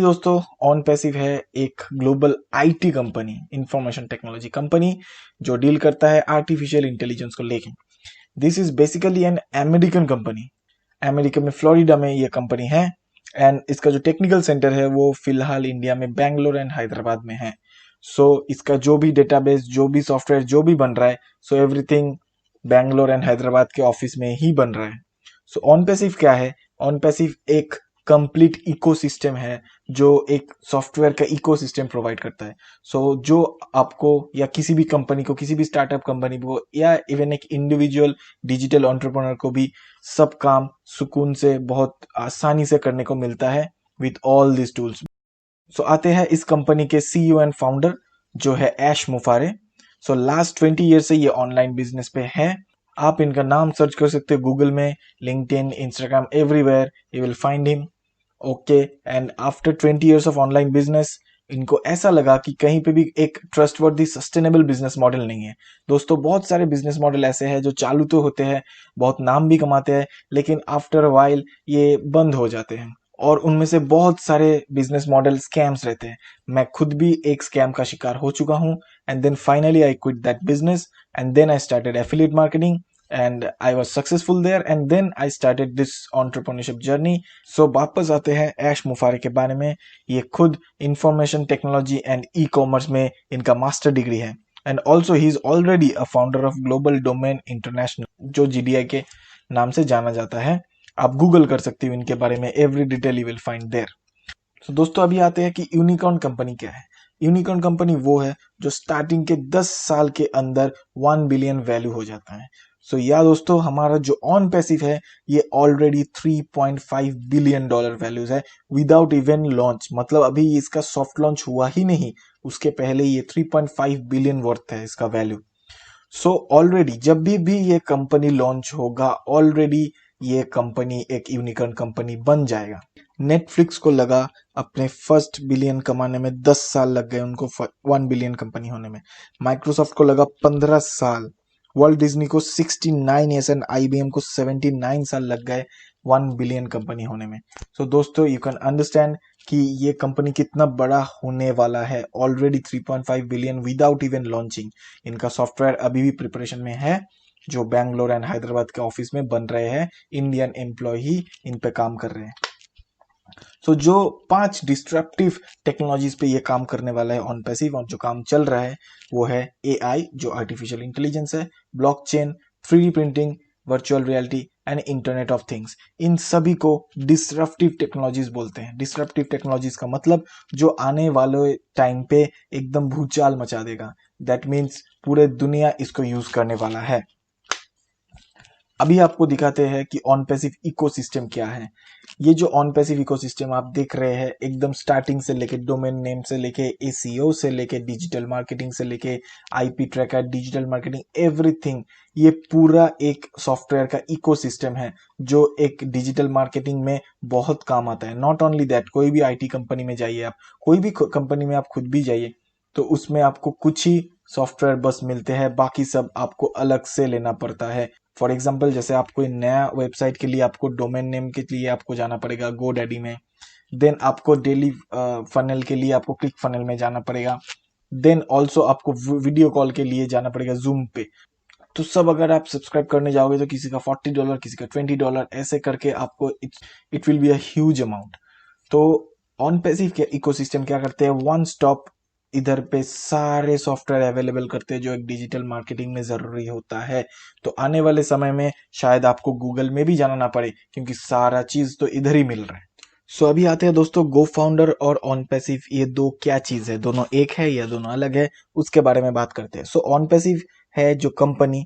दोस्तों, on passive है एक global IT company, information technology company जो डील करता है आर्टिफिशियल इंटेलिजेंस को लेके। This is basically an American company. America में फ्लोरिडा में ये कंपनी है एंड इसका जो टेक्निकल सेंटर है वो फिलहाल इंडिया में बैंगलोर एंड हैदराबाद में है। इसका जो भी डेटाबेस, जो भी सॉफ्टवेयर, जो भी बन रहा है, एवरीथिंग बैंगलोर एंड हैदराबाद के ऑफिस में ही बन रहा है। ऑन पैसिव क्या है? ऑन पैसिव एक कंप्लीट इकोसिस्टम है जो एक सॉफ्टवेयर का इकोसिस्टम प्रोवाइड करता है। जो आपको या किसी भी कंपनी को, किसी भी स्टार्टअप कंपनी को या इवन एक इंडिविजुअल डिजिटल एंटरप्रेन्योर को भी सब काम सुकून से बहुत आसानी से करने को मिलता है विथ ऑल दिस टूल्स। आते हैं इस कंपनी के सीईओ एंड फाउंडर जो है ऐश मुफारे। लास्ट 20 ईयर से ये ऑनलाइन बिजनेस पे है। आप इनका नाम सर्च कर सकते हो गूगल में, LinkedIn, Instagram, everywhere you will find him. Okay, and after 20 years of online business इनको ऐसा लगा कि कहीं पे भी एक ट्रस्टवर्दी सस्टेनेबल बिजनेस मॉडल नहीं है। दोस्तों, बहुत सारे बिजनेस मॉडल ऐसे हैं जो चालू तो होते हैं, बहुत नाम भी कमाते हैं, लेकिन आफ्टर वाइल ये बंद हो जाते हैं और उनमें से बहुत सारे बिजनेस मॉडल स्कैम्स रहते हैं। मैं खुद भी एक स्कैम का शिकार हो चुका हूं and then finally I quit that business and then I started affiliate marketing and I was successful there and then I started this entrepreneurship journey. वापस आते हैं ऐश मुफारे के बारे में। ये खुद information technology and e commerce में इनका मास्टर डिग्री है and also he is already a founder of global domain international जो GDI के नाम से जाना जाता है। आप गूगल कर सकते हो इनके बारे में, every detail you will find there. दोस्तों, अभी आते हैं कि यूनिकॉर्न कंपनी क्या है। यूनिकॉर्न कंपनी वो है जो स्टार्टिंग के 10 साल के अंदर 1 बिलियन वैल्यू हो जाता है। या दोस्तों, हमारा जो ऑन पैसिव है ये ऑलरेडी $3.5 बिलियन वैल्यूज है विदाउट इवन लॉन्च। मतलब अभी इसका सॉफ्ट लॉन्च हुआ ही नहीं, उसके पहले ये 3.5 बिलियन वर्थ है इसका वैल्यू। ऑलरेडी जब भी ये कंपनी लॉन्च होगा, ऑलरेडी ये कंपनी एक यूनिकॉर्न कंपनी बन जाएगा। नेटफ्लिक्स को लगा अपने फर्स्ट बिलियन कमाने में 10 साल लग गए उनको 1 बिलियन कंपनी होने में। माइक्रोसॉफ्ट को लगा 15 साल, वर्ल्ड डिज्नी को 69 ईयर्स एंड IBM को 79 साल लग गए 1 बिलियन कंपनी होने में। दोस्तों, यू कैन अंडरस्टैंड कि ये कंपनी कितना बड़ा होने वाला है। Already 3.5 billion without even launching. इनका सॉफ्टवेयर अभी भी प्रिपरेशन में है जो बैंगलोर एंड हैदराबाद के ऑफिस में बन रहे हैं। इंडियन एम्प्लॉय ही इन पे काम कर रहे हैं। जो 5 डिस्ट्रप्टिव टेक्नोलॉजीज पे ये काम करने वाला है ऑन पैसिव, और जो काम चल रहा है वो है AI जो आर्टिफिशियल इंटेलिजेंस है, blockchain, 3D printing, virtual reality and internet of things. इन सभी को डिस्ट्रप्टिव टेक्नोलॉजीज बोलते हैं। डिस्ट्रप्टिव टेक्नोलॉजीज का मतलब जो आने वाले टाइम पे एकदम भूचाल मचा देगा। दैट मीन्स पूरे दुनिया इसको यूज करने वाला है। अभी आपको दिखाते हैं कि ऑन पैसिव इकोसिस्टम क्या है। ये जो ऑन पैसिव इकोसिस्टम आप देख रहे हैं, एकदम स्टार्टिंग से लेके डोमेन नेम से लेके SEO से लेके डिजिटल मार्केटिंग से लेके IP tracker, digital marketing, everything, ये पूरा एक सॉफ्टवेयर का इकोसिस्टम है जो एक डिजिटल मार्केटिंग में बहुत काम आता है। नॉट ओनली दैट, कोई भी IT कंपनी में जाइए आप, कोई भी कंपनी में आप खुद भी जाइए, तो उसमें आपको कुछ ही सॉफ्टवेयर बस मिलते हैं, बाकी सब आपको अलग से लेना पड़ता है। फॉर एग्जाम्पल, जैसे आपको नया वेबसाइट के लिए आपको डोमेन नेम के लिए आपको जाना पड़ेगा GoDaddy में, देन आपको डेली फनल के लिए आपको क्लिक फनल में जाना पड़ेगा, देन ऑल्सो आपको वीडियो कॉल के लिए जाना पड़ेगा Zoom पे। तो सब अगर आप सब्सक्राइब करने जाओगे तो किसी का $40, किसी का $20, ऐसे करके आपको it will be a huge amount. तो ऑन पैसिव के इकोसिस्टम क्या करते हैं, वन स्टॉप इधर पे सारे सॉफ्टवेयर अवेलेबल करते हैं जो एक डिजिटल मार्केटिंग में जरूरी होता है। तो आने वाले समय में शायद आपको गूगल में भी जाना ना पड़े क्योंकि सारा चीज तो इधर ही मिल रहा है। अभी आते हैं दोस्तों, गो फाउंडर और ऑन पैसिव ये दो क्या चीज है, दोनों एक है या दोनों अलग है, उसके बारे में बात करते हैं। ऑन पैसिव है जो कंपनी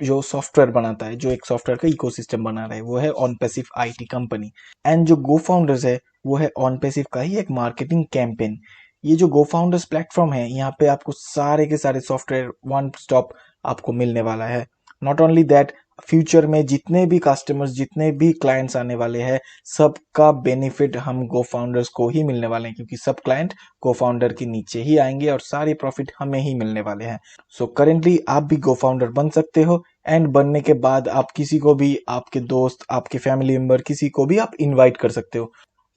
जो सॉफ्टवेयर बनाता है, जो एक सॉफ्टवेयर का इकोसिस्टम बना रहा है, वो है on passive IT company. And जो गो फाउंडर्स है वो है ऑन पैसिव का ही एक मार्केटिंग कैंपेन। ये जो गो फाउंडर्स प्लेटफॉर्म है, यहाँ पे आपको सारे के सारे सॉफ्टवेयर वन स्टॉप आपको मिलने वाला है। नॉट ओनली दैट, फ्यूचर में जितने भी कस्टमर्स, जितने भी क्लाइंट्स आने वाले हैं, सबका बेनिफिट हम गो फाउंडर्स को ही मिलने वाले हैं क्योंकि सब क्लाइंट गो फाउंडर के नीचे ही आएंगे और सारे प्रॉफिट हमें ही मिलने वाले हैं। करेंटली आप भी गो फाउंडर बन सकते हो एंड बनने के बाद आप किसी को भी, आपके दोस्त, आपके फैमिली मेंबर, किसी को भी आप इनवाइट कर सकते हो।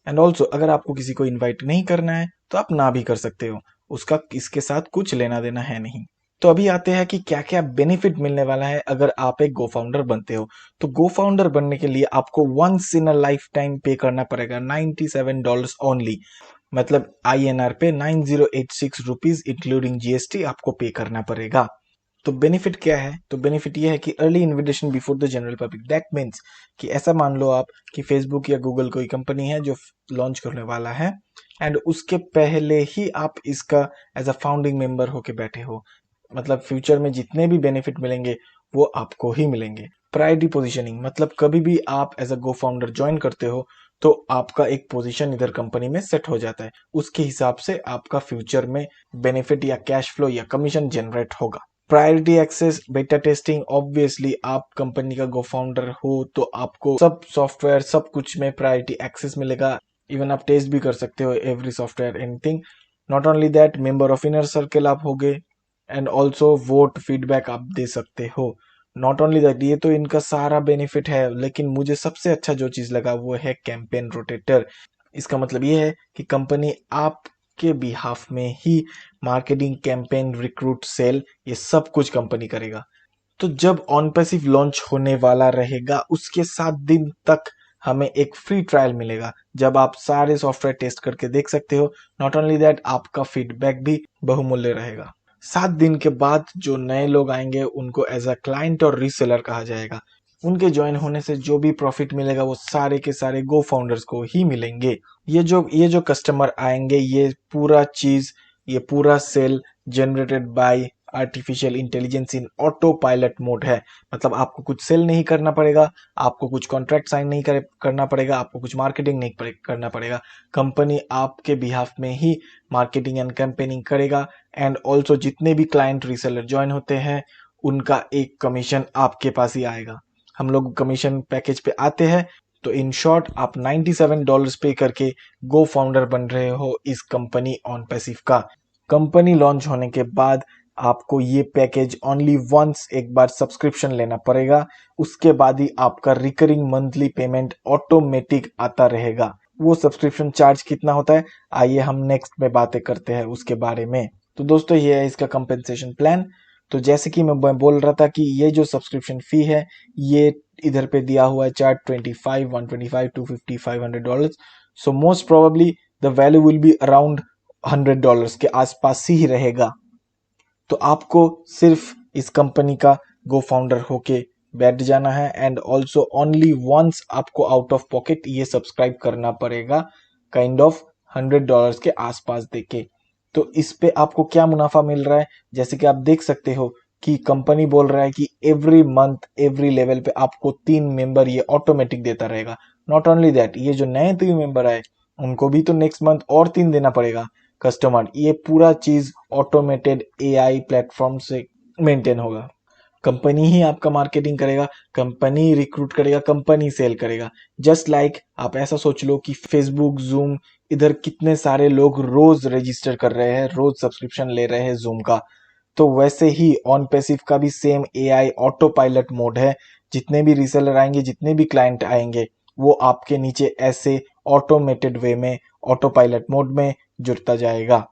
एंड ऑल्सो अगर आपको किसी को इन्वाइट नहीं करना है तो आप ना भी कर सकते हो, उसका इसके साथ कुछ लेना देना है नहीं। तो अभी आते हैं कि क्या क्या बेनिफिट मिलने वाला है अगर आप एक गो फाउंडर बनते हो। तो गो फाउंडर बनने के लिए आपको once in a life time पे करना पड़ेगा $97 ओनली, मतलब INR पे 9086 रुपीज इंक्लूडिंग GST आपको पे करना पड़ेगा। तो बेनिफिट क्या है? तो बेनिफिट ये है कि early invitation before the general public. That means कि ऐसा मान लो आप कि फेसबुक या गूगल कोई कंपनी है जो लॉन्च करने वाला है, एंड उसके पहले ही आप इसका एज अ फाउंडिंग मेंबर होके बैठे हो, मतलब फ्यूचर में जितने भी बेनिफिट मिलेंगे वो आपको ही मिलेंगे। प्रायोरिटी पोजीशनिंग, मतलब कभी भी आप as a go founder join करते हो तो आपका एक पोजीशन इधर कंपनी में सेट हो जाता है, उसके हिसाब से आपका फ्यूचर में बेनिफिट या कैश फ्लो या कमीशन जनरेट होगा। प्रायोरिटी एक्सेस, बेटा टेस्टिंग, ऑब्वियसली आप कंपनी का गो फाउंडर हो तो आपको सब सॉफ्टवेयर सब कुछ में प्रायोरिटी एक्सेस मिलेगा। इवन आप टेस्ट भी कर सकते हो every software anything. Not only that, member of inner circle आप होगे, एंड ऑल्सो वोट फीडबैक आप दे सकते हो। नॉट ओनली दैट, ये तो इनका सारा बेनिफिट है, लेकिन मुझे सबसे अच्छा जो चीज लगा वो है कैंपेन रोटेटर। इसका मतलब ये है कि कंपनी आपके बिहाफ में ही मार्केटिंग, कैंपेन, रिक्रूट, सेल, ये सब कुछ कंपनी करेगा। तो जब ऑन पैसिव लॉन्च होने वाला रहेगा उसके 7 दिन तक हमें एक फ्री ट्रायल मिलेगा, जब आप सारे सॉफ्टवेयर टेस्ट करके देख सकते हो। नॉट ओनली दैट, आपका फीडबैक भी बहुमूल्य रहेगा। 7 दिन के बाद जो नए लोग आएंगे उनको एज अ क्लाइंट और रीसेलर कहा जाएगा। उनके ज्वाइन होने से जो भी प्रॉफिट मिलेगा वो सारे के सारे गो फाउंडर्स को ही मिलेंगे। ये जो कस्टमर आएंगे, ये पूरा sale generated by artificial intelligence in auto pilot mode है। मतलब आपको कुछ सेल नहीं करना पड़ेगा, आपको कुछ कॉन्ट्रैक्ट साइन नहीं करना पड़ेगा, आपको कुछ मार्केटिंग नहीं करना पड़ेगा। कंपनी आपके बिहाफ में ही मार्केटिंग एंड कैंपेनिंग करेगा, एंड ऑल्सो जितने भी क्लाइंट रीसेलर ज्वाइन होते हैं उनका एक कमीशन आपके पास ही आएगा। हम लोग कमीशन पैकेज पे आते हैं। तो इन शॉर्ट, आप $97 पे करके गो फाउंडर बन रहे हो इस कंपनी ऑन पैसिव का। कंपनी लॉन्च होने के बाद आपको ये पैकेज ओनली वंस एक बार सब्सक्रिप्शन लेना पड़ेगा, उसके बाद ही आपका रिकरिंग मंथली पेमेंट ऑटोमेटिक आता रहेगा। वो सब्सक्रिप्शन चार्ज कितना होता है, आइए हम नेक्स्ट में बातें करते हैं उसके बारे में। तो दोस्तों, ये है इसका कंपेंसेशन प्लान। तो जैसे कि मैं बोल रहा था कि ये जो सब्सक्रिप्शन फी है, ये इधर पे दिया हुआ है chart 25, 125, 250, $500। So most probably the value will be around $100 के आसपास ही रहेगा। तो आपको सिर्फ इस कंपनी का गो फाउंडर होके बैठ जाना है, एंड ऑल्सो ओनली वंस आपको आउट ऑफ पॉकेट ये सब्सक्राइब करना पड़ेगा, काइंड ऑफ $100 के आसपास देके। तो इस पे आपको क्या मुनाफा मिल रहा है, जैसे कि आप देख सकते हो कि कंपनी बोल रहा है कि एवरी मंथ एवरी लेवल पे आपको 3 मेंबर ये ऑटोमेटिक देता रहेगा। नॉट ओनली दैट, ये जो नए 3 मेंबर आए उनको भी तो नेक्स्ट मंथ और 3 देना पड़ेगा कस्टमर। ये पूरा चीज ऑटोमेटेड AI प्लेटफॉर्म से मेंटेन होगा। कंपनी ही आपका मार्केटिंग करेगा, कंपनी रिक्रूट करेगा, कंपनी सेल करेगा। जस्ट लाइक आप ऐसा सोच लो कि फेसबुक, जूम, इधर कितने सारे लोग रोज रजिस्टर कर रहे हैं, रोज सब्सक्रिप्शन ले रहे हैं जूम का। तो वैसे ही ऑन पैसिव का भी same AI auto pilot mode है। जितने भी रीसेलर आएंगे, जितने भी क्लाइंट आएंगे, वो आपके नीचे ऐसे ऑटोमेटेड वे में ऑटो पायलट मोड में जुड़ता जाएगा।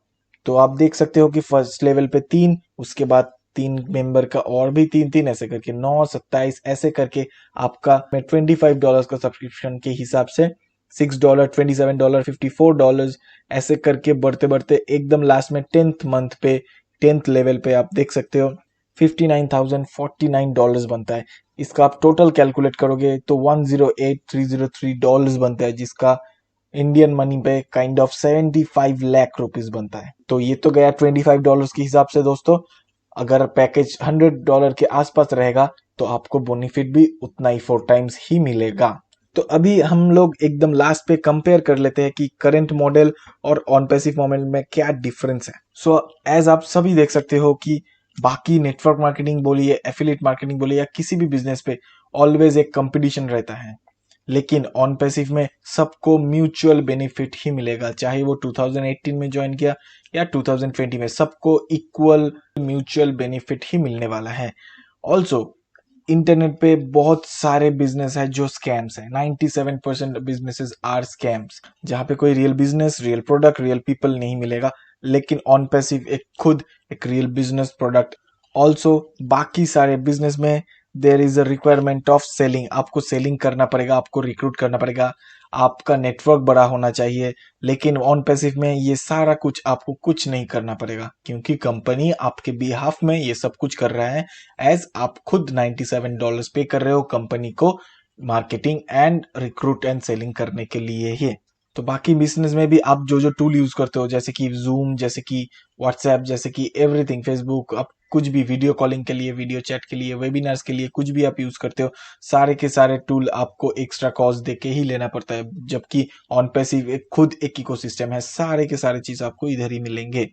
तो आप देख सकते हो कि फर्स्ट लेवल पे 3, उसके बाद 3 मेंबर का और भी 3-3, ऐसे करके 9, 27, ऐसे करके आपका $25 का सब्सक्रिप्शन के हिसाब से $6, $27, $54, ऐसे करके बढ़ते बढ़ते एकदम लास्ट में 10th मंथ पे, 10th लेवल पे आप देख सकते हो $59,049 बनता है। इसका आप टोटल कैलकुलेट करोगे तो $108,303 बनता है, जिसका इंडियन मनी पे काइंड ऑफ 75 लाख रुपीस बनता है। तो ये तो गया $25 के हिसाब से दोस्तों। अगर पैकेज $100 के आसपास रहेगा तो आपको बेनिफिट भी उतना ही 4 टाइम्स ही मिलेगा। तो अभी हम लोग एकदम लास्ट पे कंपेयर कर लेते हैं कि करंट मॉडल और ऑन पैसिव मॉडल में क्या डिफरेंस है। सो एज आप सभी देख सकते हो कि बाकी नेटवर्क मार्केटिंग बोलिए, एफिलिएट मार्केटिंग बोलिए, या किसी भी बिजनेस पे ऑलवेज एक कंपटीशन रहता है, लेकिन ऑन पैसिव में सबको म्यूचुअल बेनिफिट ही मिलेगा। चाहे वो 2018 में ज्वाइन किया या 2020 में, सबको इक्वल म्यूचुअल बेनिफिट ही मिलने वाला है। ऑल्सो इंटरनेट पे बहुत सारे बिजनेस है जो स्कैम्स है। 97% बिजनेसेस आर स्कैम्स, जहाँ पे कोई real business, real product, real people नहीं मिलेगा। लेकिन ऑन पैसिव एक खुद एक रियल बिजनेस प्रोडक्ट। ऑल्सो बाकी सारे बिजनेस में there is a requirement of selling, आपको सेलिंग करना पड़ेगा, आपको रिक्रूट करना पड़ेगा, आपका नेटवर्क बड़ा होना चाहिए। लेकिन ऑन पैसिव में ये सारा कुछ आपको कुछ नहीं करना पड़ेगा, क्योंकि कंपनी आपके बिहाफ में ये सब कुछ कर रहा है। एज आप खुद $97 पे कर रहे हो कंपनी को marketing and recruit and selling करने के लिए ही। तो बाकी बिजनेस में भी आप जो जो टूल यूज करते हो, जैसे कि जूम, जैसे कि व्हाट्सएप, जैसे कि एवरीथिंग, फेसबुक, आप कुछ भी वीडियो कॉलिंग के लिए, वीडियो चैट के लिए, वेबिनार्स के लिए, कुछ भी आप यूज करते हो, सारे के सारे टूल आपको एक्स्ट्रा कॉस्ट दे के ही लेना पड़ता है। जबकि ऑन पैसिव एक खुद एक इकोसिस्टम है, सारे के सारे चीज आपको इधर ही मिलेंगे।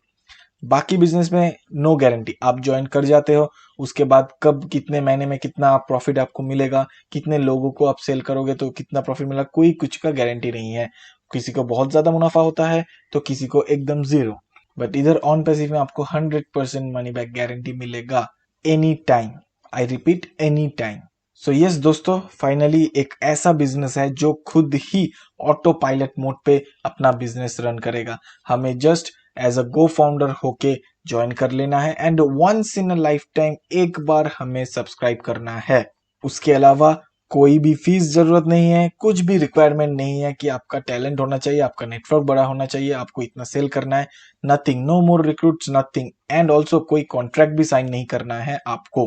बाकी बिजनेस में नो गारंटी, आप ज्वाइन कर जाते हो, उसके बाद कब कितने महीने में कितना प्रॉफिट आपको मिलेगा, कितने लोगों को आप सेल करोगे तो कितना प्रॉफिट मिलेगा, कोई कुछ का गारंटी नहीं है। किसी को बहुत ज्यादा मुनाफा होता है तो किसी को एकदम जीरो। बट इधर ऑन पैसिव में आपको 100% मनी बैक गारंटी मिलेगा, any time. I repeat, any time. So yes दोस्तों, फाइनली एक ऐसा बिजनेस है जो खुद ही ऑटो पायलट मोड पे अपना बिजनेस रन करेगा। हमें just as a go founder होके ज्वाइन कर लेना है and once in a life time एक बार हमें सब्सक्राइब करना है। उसके अलावा कोई भी फीस जरूरत नहीं है, कुछ भी रिक्वायरमेंट नहीं है कि आपका टैलेंट होना चाहिए, आपका नेटवर्क बड़ा होना चाहिए, आपको इतना सेल करना है। Nothing, no more recruits, nothing. And also कोई कॉन्ट्रैक्ट भी साइन नहीं करना है आपको।